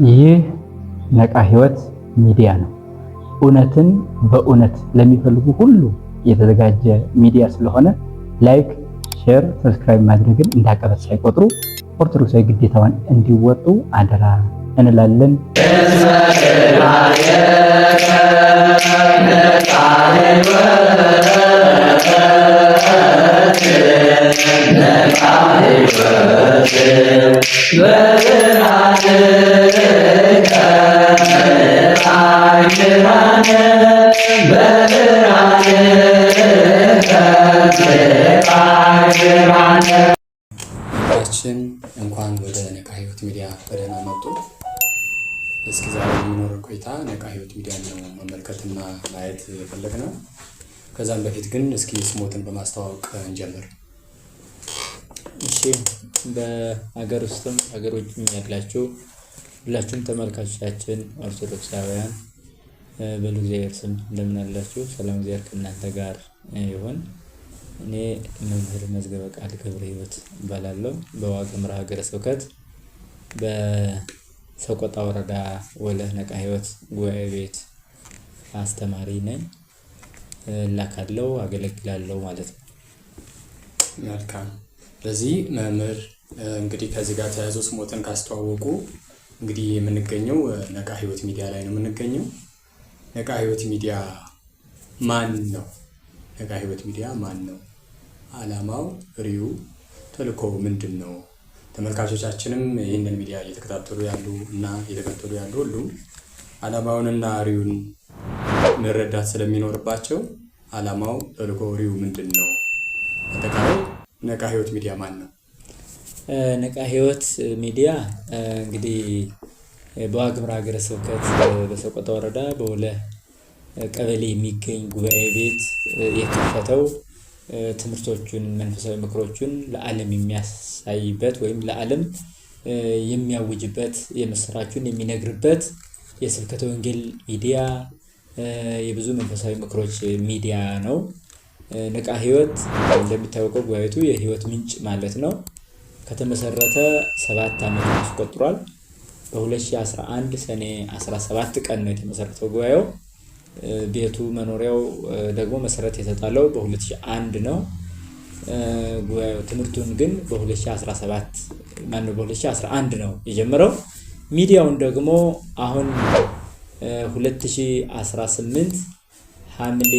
ይህ ነቃ ህይወት ሚዲያ ነው። እውነትን በእውነት ለሚፈልጉ ሁሉ የተዘጋጀ ሚዲያ ስለሆነ ላይክ፣ ሼር፣ ሰብስክራይብ ማድረግን እንዳቀበት ሳይቆጥሩ ኦርቶዶክሳዊ ግዴታውን እንዲወጡ አደራ እንላለን። እንኳን ወደ ነቃ ህይወት ሚዲያ በደህና መጡ። እስኪ ዛሬ የሚኖረን ቆይታ ነቃ ህይወት ሚዲያ ነው መመልከትና ማየት የፈለግነው። ከዛም በፊት ግን እስኪ ስሞትን በማስተዋወቅ እንጀምር። እሺ፣ በሀገር ውስጥም ሀገር ውጭም ያላችሁ ሁላችሁም ተመልካቾቻችን ኦርቶዶክሳውያን በሉ እግዚአብሔር ስም እንደምን አላችሁ? ሰላም እግዚአብሔር ከእናንተ ጋር ይሁን። እኔ መምህር መዝገበ ቃል ገብረ ህይወት እባላለሁ። በዋግኽምራ ሀገረ ስብከት በሰቆጣ ወረዳ ወለህ ነቃ ህይወት ጉባኤ ቤት አስተማሪ ነኝ። እላካለሁ፣ አገለግላለሁ ማለት ነው። መልካም። በዚህ መምህር እንግዲህ ከዚህ ጋር ተያይዞ ስሞትን ካስተዋወቁ እንግዲህ የምንገኘው ነቃ ህይወት ሚዲያ ላይ ነው የምንገኘው። ነቃ ህይወት ሚዲያ ማን ነው? ነቃ ህይወት ሚዲያ ማን ነው? ዓላማው፣ ሪዩ፣ ተልእኮው ምንድን ነው? ተመልካቾቻችንም ይህንን ሚዲያ እየተከታተሉ ያሉ እና እየተከታተሉ ያሉ ሁሉ ዓላማውንና ሪዩን መረዳት ስለሚኖርባቸው ዓላማው፣ ተልእኮው፣ ሪዩ ምንድን ነው? አጠቃላይ ነቃ ህይወት ሚዲያ ማን ነው? ነቃ ህይወት ሚዲያ እንግዲህ በዋግኽምራ ሀገረ ስብከት በሰቆጣ ወረዳ በወለህ ቀበሌ የሚገኝ ጉባኤ ቤት የከፈተው ትምህርቶቹን፣ መንፈሳዊ ምክሮቹን ለዓለም የሚያሳይበት ወይም ለዓለም የሚያውጅበት፣ የምስራቹን የሚነግርበት የስብከተ ወንጌል ሚዲያ፣ የብዙ መንፈሳዊ ምክሮች ሚዲያ ነው። ነቃ ህይወት እንደሚታወቀው ጉባኤ ቤቱ የህይወት ምንጭ ማለት ነው። ከተመሰረተ 7 ዓመት አስቆጥሯል። በ2011 ሰኔ 17 ቀን ነው የተመሰረተው ጉባኤው። ቤቱ መኖሪያው ደግሞ መሰረት የተጣለው በ2001 ነው። ጉባኤው ትምህርቱን ግን በ2011 ነው የጀመረው። ሚዲያውን ደግሞ አሁን 2018 ሐምሌ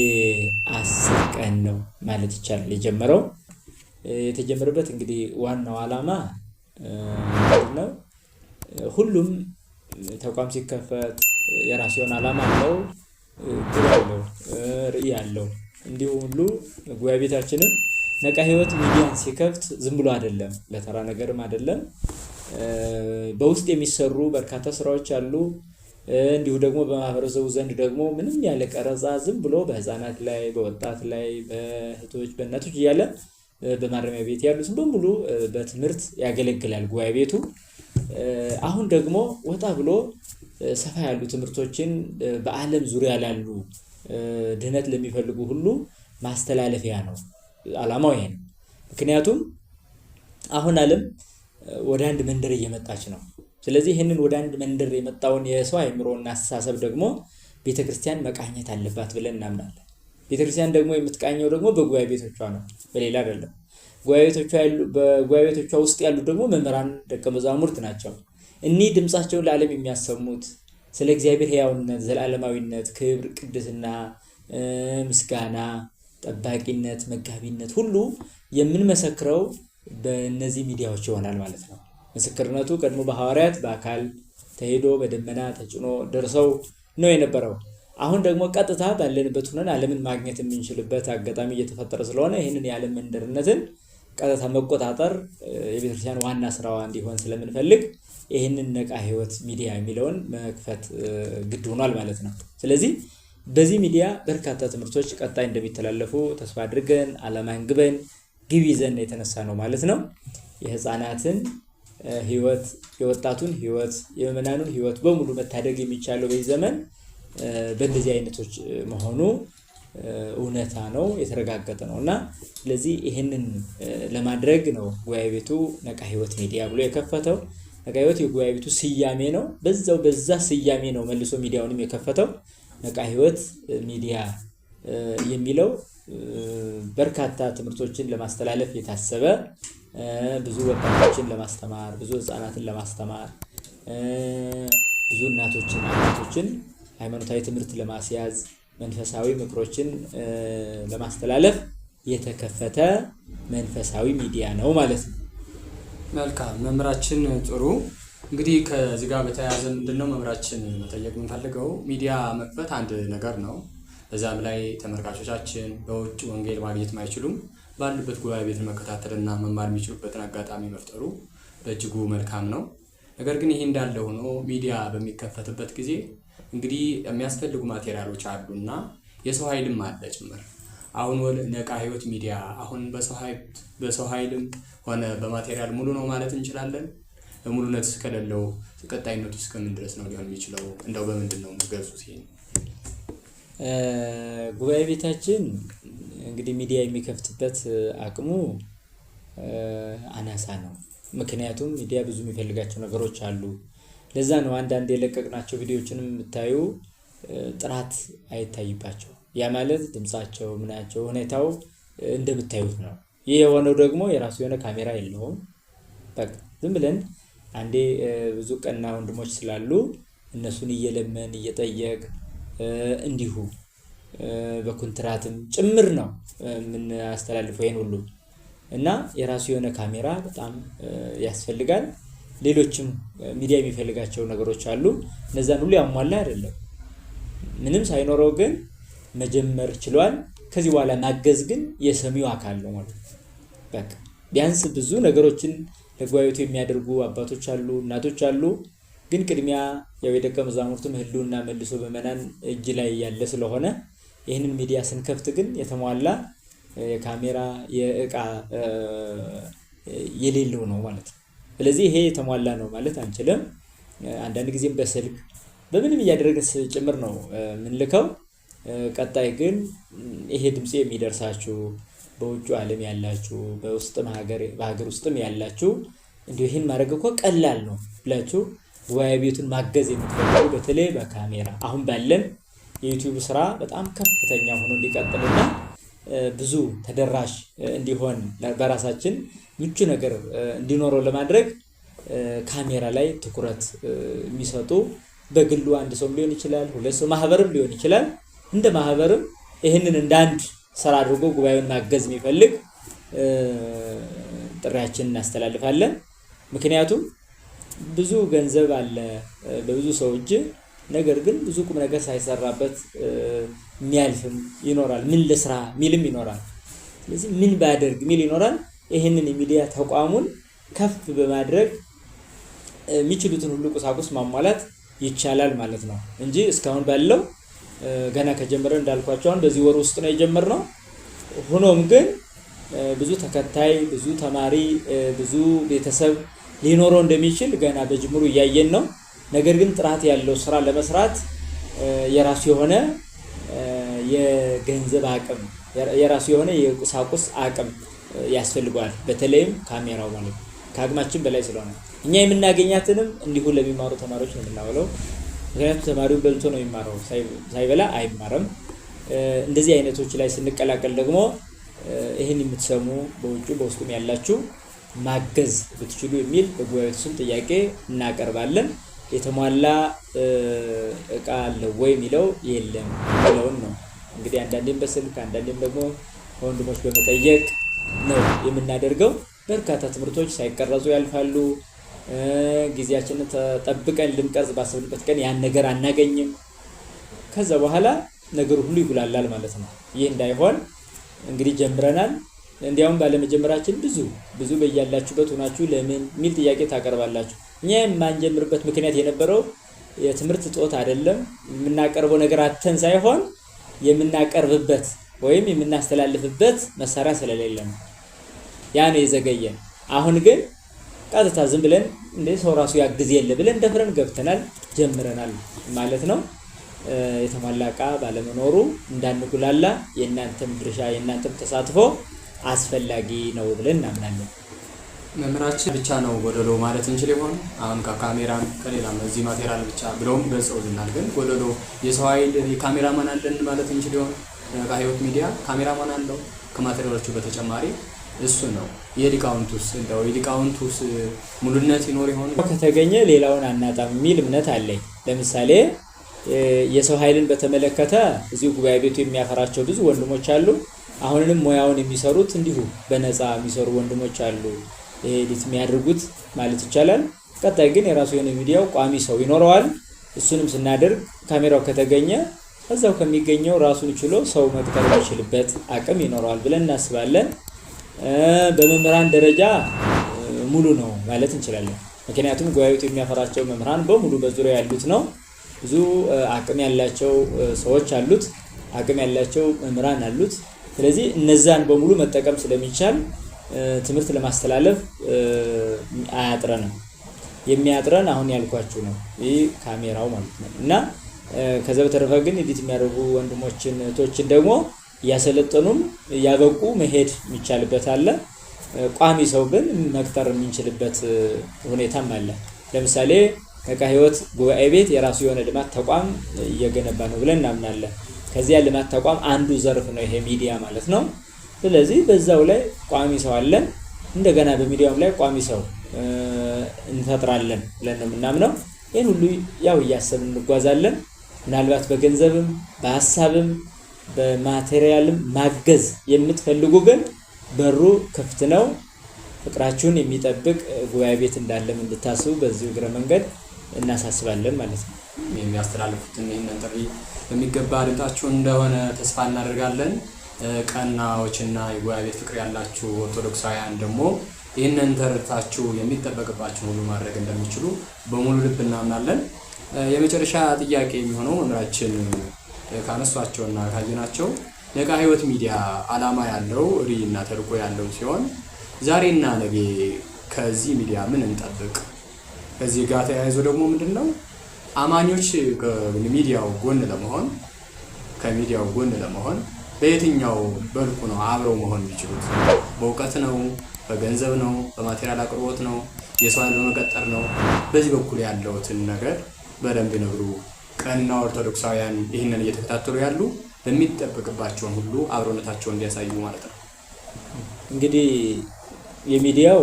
10 ቀን ነው ማለት ይቻላል የጀመረው። የተጀመረበት እንግዲህ ዋናው ዓላማ ነው። ሁሉም ተቋም ሲከፈት የራሱ የሆነ ዓላማ አለው፣ ግብ አለው፣ ራዕይ አለው። እንዲሁ ሁሉ ጉባኤ ቤታችንም ነቃ ህይወት ሚዲያን ሲከፍት ዝም ብሎ አይደለም፣ ለተራ ነገርም አይደለም። በውስጥ የሚሰሩ በርካታ ስራዎች አሉ። እንዲሁ ደግሞ በማህበረሰቡ ዘንድ ደግሞ ምንም ያለ ቀረጻ ዝም ብሎ በህፃናት ላይ፣ በወጣት ላይ፣ በእህቶች፣ በእናቶች እያለ በማረሚያ ቤት ያሉትን በሙሉ በትምህርት ያገለግላል ጉባኤ ቤቱ። አሁን ደግሞ ወጣ ብሎ ሰፋ ያሉ ትምህርቶችን በዓለም ዙሪያ ላሉ ድህነት ለሚፈልጉ ሁሉ ማስተላለፊያ ነው። ዓላማው ይሄ ነው። ምክንያቱም አሁን ዓለም ወደ አንድ መንደር እየመጣች ነው። ስለዚህ ይህንን ወደ አንድ መንደር የመጣውን የሰው አእምሮና አስተሳሰብ ደግሞ ቤተክርስቲያን መቃኘት አለባት ብለን እናምናለን። ቤተክርስቲያን ደግሞ የምትቃኘው ደግሞ በጉባኤ ቤቶቿ ነው፣ በሌላ አይደለም። በጉባኤ ቤቶቿ ውስጥ ያሉ ደግሞ መምህራን፣ ደቀ መዛሙርት ናቸው። እኒህ ድምፃቸውን ለዓለም የሚያሰሙት ስለ እግዚአብሔር ሕያውነት፣ ዘላለማዊነት፣ ክብር፣ ቅድስና፣ ምስጋና፣ ጠባቂነት፣ መጋቢነት ሁሉ የምንመሰክረው በእነዚህ ሚዲያዎች ይሆናል ማለት ነው። ምስክርነቱ ቀድሞ በሐዋርያት በአካል ተሄዶ በደመና ተጭኖ ደርሰው ነው የነበረው። አሁን ደግሞ ቀጥታ ባለንበት ሆነን ዓለምን ማግኘት የምንችልበት አጋጣሚ እየተፈጠረ ስለሆነ ይህንን የዓለም መንደርነትን ቀጥታ መቆጣጠር የቤተክርስቲያን ዋና ስራዋ እንዲሆን ስለምንፈልግ ይህንን ነቃ ህይወት ሚዲያ የሚለውን መክፈት ግድ ሆኗል ማለት ነው። ስለዚህ በዚህ ሚዲያ በርካታ ትምህርቶች ቀጣይ እንደሚተላለፉ ተስፋ አድርገን ዓላማን ግበን ግብ ይዘን የተነሳ ነው ማለት ነው። የህፃናትን ህይወት፣ የወጣቱን ህይወት፣ የምዕመናኑን ህይወት በሙሉ መታደግ የሚቻለው በዚህ ዘመን በእንደዚህ አይነቶች መሆኑ እውነታ ነው፣ የተረጋገጠ ነው እና ስለዚህ ይህንን ለማድረግ ነው ጉባኤ ቤቱ ነቃ ህይወት ሚዲያ ብሎ የከፈተው። ነቃ ህይወት የጉባኤ ቤቱ ስያሜ ነው። በዛ ስያሜ ነው መልሶ ሚዲያውንም የከፈተው። ነቃ ህይወት ሚዲያ የሚለው በርካታ ትምህርቶችን ለማስተላለፍ የታሰበ ብዙ ወጣቶችን ለማስተማር፣ ብዙ ህፃናትን ለማስተማር፣ ብዙ እናቶችን አባቶችን ሃይማኖታዊ ትምህርት ለማስያዝ፣ መንፈሳዊ ምክሮችን ለማስተላለፍ የተከፈተ መንፈሳዊ ሚዲያ ነው ማለት ነው። መልካም መምህራችን፣ ጥሩ። እንግዲህ ከዚህ ጋር በተያያዘ ምንድነው መምህራችን መጠየቅ የምንፈልገው ሚዲያ መክፈት አንድ ነገር ነው። በዛም ላይ ተመልካቾቻችን በውጭ ወንጌል ማግኘት ማይችሉም ባሉበት ጉባኤ ቤት መከታተልና መማር የሚችሉበትን አጋጣሚ መፍጠሩ በእጅጉ መልካም ነው። ነገር ግን ይሄ እንዳለ ሆኖ ሚዲያ በሚከፈትበት ጊዜ እንግዲህ የሚያስፈልጉ ማቴሪያሎች አሉና የሰው ኃይልም አለ ጭምር። አሁን ነቃ ህይወት ሚዲያ አሁን በሰው ኃይልም ሆነ በማቴሪያል ሙሉ ነው ማለት እንችላለን? ሙሉነት ከሌለው ቀጣይነቱ እስከምን ድረስ ነው ሊሆን የሚችለው? እንደው በምንድን ነው የምትገልጹት? ይሄን ጉባኤ ቤታችን እንግዲህ ሚዲያ የሚከፍትበት አቅሙ አናሳ ነው። ምክንያቱም ሚዲያ ብዙ የሚፈልጋቸው ነገሮች አሉ። ለዛ ነው አንዳንድ የለቀቅናቸው ቪዲዮዎችንም የምታዩ ጥራት አይታይባቸው። ያ ማለት ድምጻቸው ምናቸው ሁኔታው እንደምታዩት ነው። ይህ የሆነው ደግሞ የራሱ የሆነ ካሜራ የለውም። በቃ ዝም ብለን አንዴ ብዙ ቀና ወንድሞች ስላሉ እነሱን እየለመን እየጠየቅ እንዲሁ በኮንትራትም ጭምር ነው ምን አስተላልፈው ይሄን ሁሉ እና የራሱ የሆነ ካሜራ በጣም ያስፈልጋል። ሌሎችም ሚዲያ የሚፈልጋቸው ነገሮች አሉ። እነዛን ሁሉ ያሟላ አይደለም። ምንም ሳይኖረው ግን መጀመር ችሏል። ከዚህ በኋላ ማገዝ ግን የሰሚው አካል ነው ማለት ነው። በቃ ቢያንስ ብዙ ነገሮችን ለጉባኤ ቤቱ የሚያደርጉ አባቶች አሉ፣ እናቶች አሉ። ግን ቅድሚያ ያው የደቀ መዛሙርቱም ህልውና መልሶ በመናን እጅ ላይ ያለ ስለሆነ ይህንን ሚዲያ ስንከፍት ግን የተሟላ የካሜራ የእቃ የሌለው ነው ማለት ነው። ስለዚህ ይሄ የተሟላ ነው ማለት አንችልም። አንዳንድ ጊዜም በስልክ በምንም እያደረግን ጭምር ነው የምንልከው። ቀጣይ ግን ይሄ ድምጽ የሚደርሳችሁ በውጭ ዓለም ያላችሁ በሀገር ውስጥም ያላችሁ እንዲሁ ይህን ማድረግ እኮ ቀላል ነው ብላችሁ ጉባኤ ቤቱን ማገዝ የምትፈልጉ በተለይ በካሜራ አሁን ባለን የዩቲዩብ ስራ በጣም ከፍተኛ ሆኖ እንዲቀጥልና ብዙ ተደራሽ እንዲሆን በራሳችን ምቹ ነገር እንዲኖረው ለማድረግ ካሜራ ላይ ትኩረት የሚሰጡ በግሉ አንድ ሰው ሊሆን ይችላል፣ ሁለት ሰው ማህበርም ሊሆን ይችላል። እንደ ማህበርም ይህንን እንደ አንድ ስራ አድርጎ ጉባኤውን ማገዝ የሚፈልግ ጥሪያችንን እናስተላልፋለን። ምክንያቱም ብዙ ገንዘብ አለ በብዙ ሰው እጅ፣ ነገር ግን ብዙ ቁም ነገር ሳይሰራበት የሚያልፍም ይኖራል። ምን ለስራ ሚልም ይኖራል። ስለዚህ ምን ባደርግ ሚል ይኖራል። ይህንን የሚዲያ ተቋሙን ከፍ በማድረግ የሚችሉትን ሁሉ ቁሳቁስ ማሟላት ይቻላል ማለት ነው እንጂ እስካሁን ባለው ገና ከጀመረ እንዳልኳቸው አሁን በዚህ ወር ውስጥ ነው የጀመርነው። ሆኖም ግን ብዙ ተከታይ፣ ብዙ ተማሪ፣ ብዙ ቤተሰብ ሊኖረው እንደሚችል ገና በጅምሩ እያየን ነው። ነገር ግን ጥራት ያለው ስራ ለመስራት የራሱ የሆነ የገንዘብ አቅም፣ የራሱ የሆነ የቁሳቁስ አቅም ያስፈልገዋል። በተለይም ካሜራው ማለት ከአቅማችን በላይ ስለሆነ እኛ የምናገኛትንም እንዲሁ ለሚማሩ ተማሪዎች ነው የምናውለው። ምክንያቱም ተማሪው በልቶ ነው የሚማረው፣ ሳይበላ አይማርም። እንደዚህ አይነቶች ላይ ስንቀላቀል ደግሞ ይህን የምትሰሙ በውጭ በውስጡም ያላችሁ ማገዝ ብትችሉ የሚል በጉባኤ ቤቱ ስም ጥያቄ እናቀርባለን። የተሟላ እቃ አለ ወይ የሚለው የለም ብለውን ነው እንግዲህ አንዳንዴም በስልክ አንዳንዴም ደግሞ ወንድሞች በመጠየቅ ነው የምናደርገው። በርካታ ትምህርቶች ሳይቀረጹ ያልፋሉ። ጊዜያችንን ተጠብቀን ልንቀርጽ ባሰብንበት ቀን ያን ነገር አናገኝም። ከዛ በኋላ ነገሩ ሁሉ ይጉላላል ማለት ነው። ይህ እንዳይሆን እንግዲህ ጀምረናል። እንዲያውም ባለመጀመራችን ብዙ በያላችሁበት ሆናችሁ ለምን የሚል ጥያቄ ታቀርባላችሁ። እኛ የማንጀምርበት ምክንያት የነበረው የትምህርት እጦት አይደለም፣ የምናቀርበው ነገር አተን ሳይሆን የምናቀርብበት ወይም የምናስተላልፍበት መሳሪያ ስለሌለ ነው። ያ ነው የዘገየን። አሁን ግን ቀጥታ ዝም ብለን እንደ ሰው ራሱ ያግዝ የለ ብለን ደፍረን ገብተናል፣ ጀምረናል ማለት ነው። የተሟላ ዕቃ ባለመኖሩ እንዳንጉላላ የእናንተም ድርሻ የእናንተም ተሳትፎ አስፈላጊ ነው ብለን እናምናለን። መምህራችን ብቻ ነው ጎደሎ ማለት እንችል ይሆን? አሁን ከካሜራም ከሌላም እዚህ ማቴሪያል ብቻ ብለውም ገልጸውልናል። ግን ጎደሎ የሰው ኃይል የካሜራማን አለን ማለት እንችል ይሆን? ነቃ ህይወት ሚዲያ ካሜራማን አለው ከማቴሪያሎቹ በተጨማሪ እሱ ነው። የሊቃውንቱስ ሙሉነት ይኖር ይሆን? ከተገኘ ሌላውን አናጣም የሚል እምነት አለኝ። ለምሳሌ የሰው ኃይልን በተመለከተ እዚሁ ጉባኤ ቤቱ የሚያፈራቸው ብዙ ወንድሞች አሉ። አሁንም ሙያውን የሚሰሩት እንዲሁ በነፃ የሚሰሩ ወንድሞች አሉ፣ ኤዲት የሚያደርጉት ማለት ይቻላል። ቀጣይ ግን የራሱ የሆነ ሚዲያው ቋሚ ሰው ይኖረዋል። እሱንም ስናደርግ ካሜራው ከተገኘ እዛው ከሚገኘው ራሱን ችሎ ሰው መቅጠር የሚችልበት አቅም ይኖረዋል ብለን እናስባለን። በመምህራን ደረጃ ሙሉ ነው ማለት እንችላለን። ምክንያቱም ጉባኤ ቤቱ የሚያፈራቸው መምህራን በሙሉ በዙሪያ ያሉት ነው። ብዙ አቅም ያላቸው ሰዎች አሉት፣ አቅም ያላቸው መምህራን አሉት። ስለዚህ እነዛን በሙሉ መጠቀም ስለሚቻል ትምህርት ለማስተላለፍ አያጥረንም። የሚያጥረን አሁን ያልኳችሁ ነው፣ ይህ ካሜራው ማለት ነው። እና ከዛ በተረፈ ግን ኤዲት የሚያደርጉ ወንድሞችን እህቶችን ደግሞ እያሰለጠኑም እያበቁ መሄድ የሚቻልበት አለ። ቋሚ ሰው ግን መቅጠር የምንችልበት ሁኔታም አለ። ለምሳሌ ነቃ ህይወት ጉባኤ ቤት የራሱ የሆነ ልማት ተቋም እየገነባ ነው ብለን እናምናለን። ከዚያ ልማት ተቋም አንዱ ዘርፍ ነው ይሄ ሚዲያ ማለት ነው። ስለዚህ በዛው ላይ ቋሚ ሰው አለን። እንደገና በሚዲያውም ላይ ቋሚ ሰው እንፈጥራለን ብለን ነው የምናምነው። ይህን ሁሉ ያው እያሰብን እንጓዛለን። ምናልባት በገንዘብም በሀሳብም በማቴሪያልም ማገዝ የምትፈልጉ ግን በሩ ክፍት ነው። ፍቅራችሁን የሚጠብቅ ጉባኤ ቤት እንዳለም እንድታስቡ በዚሁ እግረ መንገድ እናሳስባለን ማለት ነው። የሚያስተላልፉትን ይህንን ጥሪ በሚገባ አድምጣችሁ እንደሆነ ተስፋ እናደርጋለን። ቀናዎችና የጉባኤ ቤት ፍቅር ያላችሁ ኦርቶዶክሳውያን ደግሞ ይህንን ተረድታችሁ የሚጠበቅባችሁ ሁሉ ማድረግ እንደሚችሉ በሙሉ ልብ እናምናለን። የመጨረሻ ጥያቄ የሚሆነው መምህራችን ካነሷቸውና ካየናቸው ነቃ ህይወት ሚዲያ ዓላማ ያለው ራዕይና ተልዕኮ ያለው ሲሆን ዛሬና ነገ ከዚህ ሚዲያ ምን እንጠብቅ? ከዚህ ጋር ተያይዞ ደግሞ ምንድነው አማኞች ከሚዲያው ጎን ለመሆን በየትኛው በልኩ ነው አብረው መሆን የሚችሉት? በእውቀት ነው? በገንዘብ ነው? በማቴሪያል አቅርቦት ነው? የሰው ኃይል በመቀጠር ነው? በዚህ በኩል ያለውትን ነገር በደንብ ይነግሩ። ቀና ኦርቶዶክሳውያን ይህንን እየተከታተሉ ያሉ በሚጠበቅባቸውን ሁሉ አብሮነታቸውን እንዲያሳዩ ማለት ነው። እንግዲህ የሚዲያው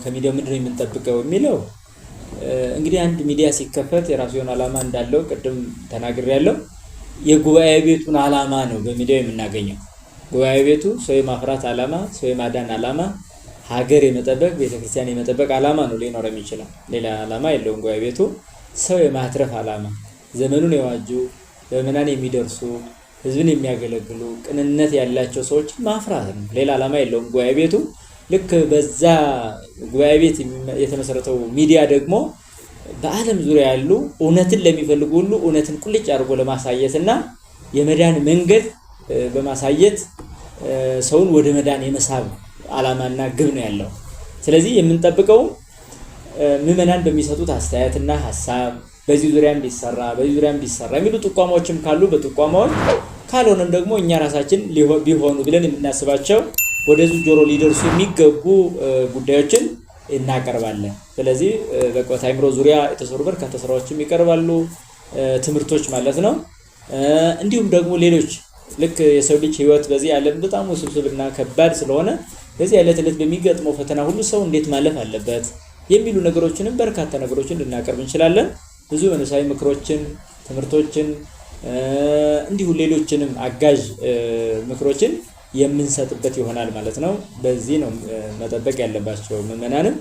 ከሚዲያው ምንድነው የምንጠብቀው የሚለው እንግዲህ አንድ ሚዲያ ሲከፈት የራሱ የሆነ ዓላማ እንዳለው ቅድም ተናግሬያለሁ። የጉባኤ ቤቱን ዓላማ ነው በሚዲያው የምናገኘው። ጉባኤ ቤቱ ሰው የማፍራት ዓላማ፣ ሰው የማዳን ዓላማ፣ ሀገር የመጠበቅ ቤተክርስቲያን የመጠበቅ ዓላማ ነው ሊኖር የሚችለው። ሌላ ዓላማ የለውም። ጉባኤ ቤቱ ሰው የማትረፍ ዓላማ፣ ዘመኑን የዋጁ በምናን የሚደርሱ ህዝብን የሚያገለግሉ ቅንነት ያላቸው ሰዎች ማፍራት ነው። ሌላ ዓላማ የለውም ጉባኤ ቤቱ። ልክ በዛ ጉባኤ ቤት የተመሰረተው ሚዲያ ደግሞ በዓለም ዙሪያ ያሉ እውነትን ለሚፈልጉ ሁሉ እውነትን ቁልጭ አድርጎ ለማሳየትና የመዳን መንገድ በማሳየት ሰውን ወደ መዳን የመሳብ ዓላማና ግብ ነው ያለው። ስለዚህ የምንጠብቀው ምዕመናን በሚሰጡት አስተያየትና ሐሳብ በዚህ ዙሪያም ቢሰራ የሚሉ ጥቋማዎችም ካሉ በጥቋማዎች ካልሆነም ደግሞ እኛ ራሳችን ቢሆኑ ብለን የምናስባቸው ወደዚህ ጆሮ ሊደርሱ የሚገቡ ጉዳዮችን እናቀርባለን። ስለዚህ በቆታ አይምሮ ዙሪያ የተሰሩ በርካታ ስራዎችም ይቀርባሉ፣ ትምህርቶች ማለት ነው። እንዲሁም ደግሞ ሌሎች ልክ የሰው ልጅ ህይወት በዚህ ዓለም በጣም ውስብስብና ከባድ ስለሆነ በዚህ ዕለት በሚገጥመው ፈተና ሁሉ ሰው እንዴት ማለፍ አለበት የሚሉ ነገሮችንም በርካታ ነገሮችን ልናቀርብ እንችላለን። ብዙ መንፈሳዊ ምክሮችን፣ ትምህርቶችን እንዲሁ ሌሎችንም አጋዥ ምክሮችን የምንሰጥበት ይሆናል ማለት ነው። በዚህ ነው መጠበቅ ያለባቸው ምዕመናንም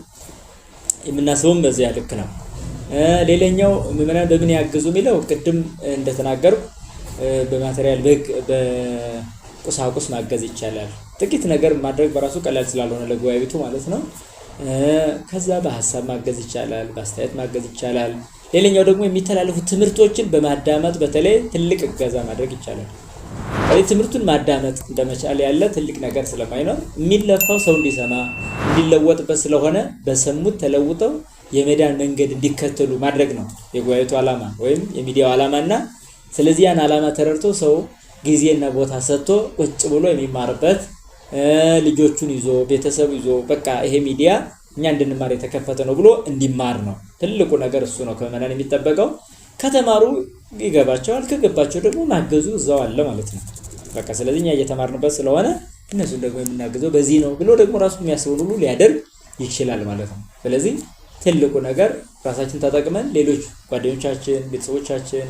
የምናስበውም በዚያ ልክ ነው። ሌላኛው ምዕመናን በምን ያግዙ የሚለው ቅድም እንደተናገርኩ በማቴሪያል በቁሳቁስ ማገዝ ይቻላል። ጥቂት ነገር ማድረግ በራሱ ቀላል ስላልሆነ ለጉባኤ ቤቱ ማለት ነው። ከዛ በሐሳብ ማገዝ ይቻላል፣ በአስተያየት ማገዝ ይቻላል። ሌላኛው ደግሞ የሚተላለፉ ትምህርቶችን በማዳመጥ በተለይ ትልቅ እገዛ ማድረግ ይቻላል። ትምህርቱን ማዳመጥ እንደመቻል ያለ ትልቅ ነገር ስለማይኖር የሚለፋው ሰው እንዲሰማ እንዲለወጥበት ስለሆነ በሰሙት ተለውጠው የመዳን መንገድ እንዲከተሉ ማድረግ ነው የጉባኤቱ ዓላማ ወይም የሚዲያው ዓላማና ስለዚህ ያን ዓላማ ተረድቶ ሰው ጊዜና ቦታ ሰጥቶ ቁጭ ብሎ የሚማርበት ልጆቹን ይዞ ቤተሰብ ይዞ በቃ ይሄ ሚዲያ እኛ እንድንማር የተከፈተ ነው ብሎ እንዲማር ነው ትልቁ ነገር። እሱ ነው ከምዕመናን የሚጠበቀው። ከተማሩ ይገባቸዋል፣ ከገባቸው ደግሞ ማገዙ እዛው አለ ማለት ነው። በቃ ስለዚህ እኛ እየተማርንበት ስለሆነ እነሱን ደግሞ የምናገዘው በዚህ ነው ብሎ ደግሞ ራሱ የሚያስበው ሁሉ ሊያደርግ ይችላል ማለት ነው። ስለዚህ ትልቁ ነገር ራሳችን ተጠቅመን ሌሎች ጓደኞቻችን፣ ቤተሰቦቻችን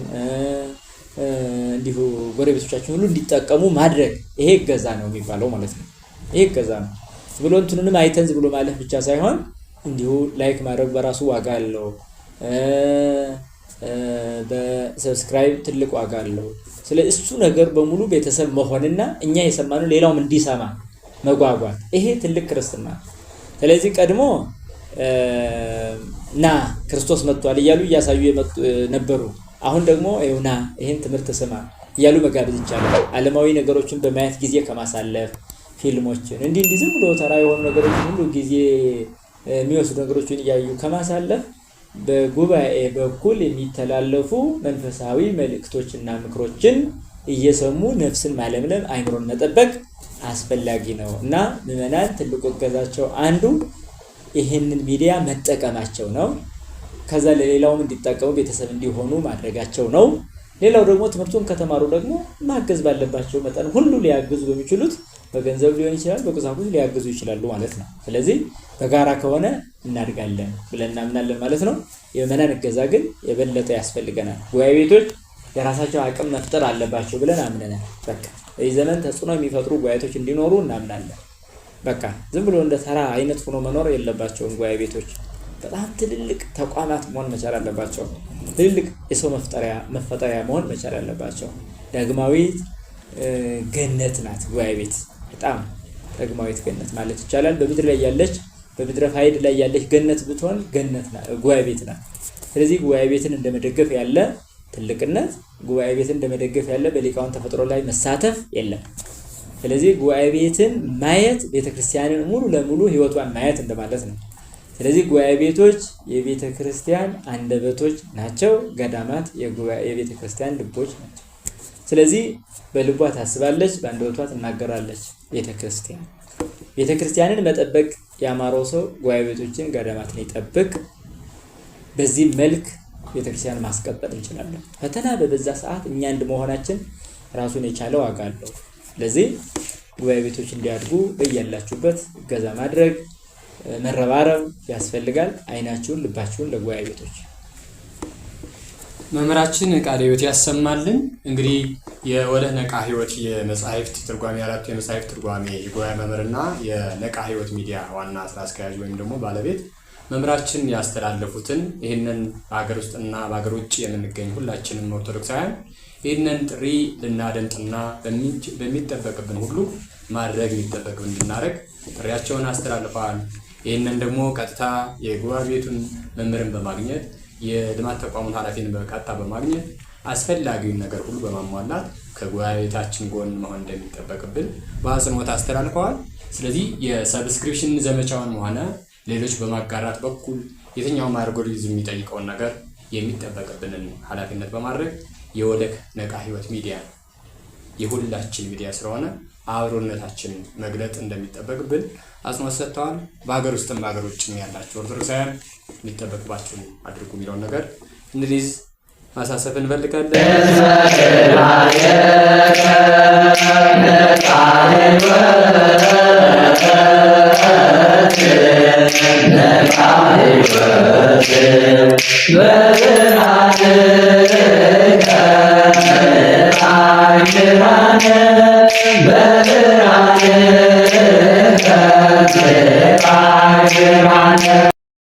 እንዲሁ ጎረቤቶቻችን ሁሉ እንዲጠቀሙ ማድረግ ይሄ እገዛ ነው የሚባለው ማለት ነው። ይሄ እገዛ ነው ብሎ እንትኑንም አይተን ብሎ ማለፍ ብቻ ሳይሆን እንዲሁ ላይክ ማድረግ በራሱ ዋጋ አለው። በሰብስክራይብ ትልቅ ዋጋ አለው። ስለዚህ እሱ ነገር በሙሉ ቤተሰብ መሆንና እኛ የሰማነው ሌላውም እንዲሰማ መጓጓት ይሄ ትልቅ ክርስትና። ስለዚህ ቀድሞ ና ክርስቶስ መጥቷል እያሉ እያሳዩ ነበሩ። አሁን ደግሞ ይኸውና ይሄን ትምህርት ስማ እያሉ መጋበዝ ይቻላል። ዓለማዊ ነገሮችን በማየት ጊዜ ከማሳለፍ ፊልሞችን እንዲህ ዝም ብሎ ተራ የሆኑ ነገሮችን ሁሉ ጊዜ የሚወስዱ ነገሮችን እያዩ ከማሳለፍ በጉባኤ በኩል የሚተላለፉ መንፈሳዊ መልእክቶችና ምክሮችን እየሰሙ ነፍስን ማለምለም አይምሮን መጠበቅ አስፈላጊ ነው እና ምዕመናን ትልቁ እገዛቸው አንዱ ይህንን ሚዲያ መጠቀማቸው ነው። ከዛ ለሌላውም እንዲጠቀሙ ቤተሰብ እንዲሆኑ ማድረጋቸው ነው። ሌላው ደግሞ ትምህርቱን ከተማሩ ደግሞ ማገዝ ባለባቸው መጠን ሁሉ ሊያግዙ በሚችሉት በገንዘብ ሊሆን ይችላል፣ በቁሳቁስ ሊያግዙ ይችላሉ ማለት ነው። ስለዚህ በጋራ ከሆነ እናድጋለን ብለን እናምናለን ማለት ነው። የምዕመናን እገዛ ግን የበለጠ ያስፈልገናል። ጉባኤ ቤቶች የራሳቸው አቅም መፍጠር አለባቸው ብለን አምነናል። በቃ በዚህ ዘመን ተጽዕኖ የሚፈጥሩ ጉባኤ ቤቶች እንዲኖሩ እናምናለን። በቃ ዝም ብሎ እንደ ተራ አይነት ሆኖ መኖር የለባቸውም። ጉባኤ ቤቶች በጣም ትልልቅ ተቋማት መሆን መቻል አለባቸው። ትልልቅ የሰው መፈጠሪያ መሆን መቻል አለባቸው። ዳግማዊት ገነት ናት ጉባኤ ቤት። በጣም ዳግማዊት ገነት ማለት ይቻላል። በምድር ላይ ያለች በምድረ ፋይድ ላይ ያለች ገነት ብትሆን ገነት ናት፣ ጉባኤ ቤት ናት። ስለዚህ ጉባኤ ቤትን እንደመደገፍ ያለ ትልቅነት፣ ጉባኤ ቤትን እንደመደገፍ ያለ በሊቃውንት ተፈጥሮ ላይ መሳተፍ የለም። ስለዚህ ጉባኤ ቤትን ማየት ቤተክርስቲያንን ሙሉ ለሙሉ ህይወቷን ማየት እንደማለት ነው። ስለዚህ ጉባኤ ቤቶች የቤተ ክርስቲያን አንደበቶች ናቸው። ገዳማት የቤተ ክርስቲያን ልቦች ናቸው። ስለዚህ በልቧ ታስባለች፣ በአንደበቷ ትናገራለች። ቤተ ክርስቲያንን መጠበቅ ያማረው ሰው ጉባኤ ቤቶችን ገዳማትን ይጠብቅ። በዚህ መልክ ቤተ ክርስቲያን ማስቀጠል እንችላለን። ፈተና በበዛ ሰዓት እኛ አንድ መሆናችን ራሱን የቻለ ዋጋ አለው። ስለዚህ ጉባኤ ቤቶች እንዲያድጉ በያላችሁበት እገዛ ማድረግ መረባረብ ያስፈልጋል። አይናችሁን ልባችሁን ለጉባኤ ቤቶች መምህራችን ቃለ ሕይወት ያሰማልን። እንግዲህ የወለህ ነቃ ሕይወት የመጻሕፍት ትርጓሜ አራቱ የመጻሕፍት ትርጓሜ የጉባኤ መምህርና የነቃ ሕይወት ሚዲያ ዋና ስራ አስኪያጅ ወይም ደግሞ ባለቤት መምህራችን ያስተላለፉትን ይህንን በሀገር ውስጥና በሀገር ውጭ የምንገኝ ሁላችንም ኦርቶዶክሳውያን ይህንን ጥሪ ልናደምጥና በሚጠበቅብን ሁሉ ማድረግ የሚጠበቅብን እንድናደርግ ጥሪያቸውን አስተላልፈዋል። ይህንን ደግሞ ቀጥታ የጉባኤ ቤቱን መምህርን በማግኘት የልማት ተቋሙን ኃላፊን በቀጥታ በማግኘት አስፈላጊውን ነገር ሁሉ በማሟላት ከጉባኤ ቤታችን ጎን መሆን እንደሚጠበቅብን በአጽንኦት አስተላልፈዋል። ስለዚህ የሰብስክሪፕሽን ዘመቻውን ሆነ ሌሎች በማጋራት በኩል የትኛውም አልጎሪዝም የሚጠይቀውን ነገር የሚጠበቅብንን ኃላፊነት በማድረግ የወለህ ነቃ ሕይወት ሚዲያ የሁላችን ሚዲያ ስለሆነ አብሮነታችን መግለጥ እንደሚጠበቅብን አጽንኦት ሰጥተዋል። በሀገር ውስጥም በሀገር ውጭም ያላችሁ ኦርቶዶክሳውያን የሚጠበቅባችሁን አድርጉ የሚለውን ነገር እንግዲህ ማሳሰብ እንፈልጋለን።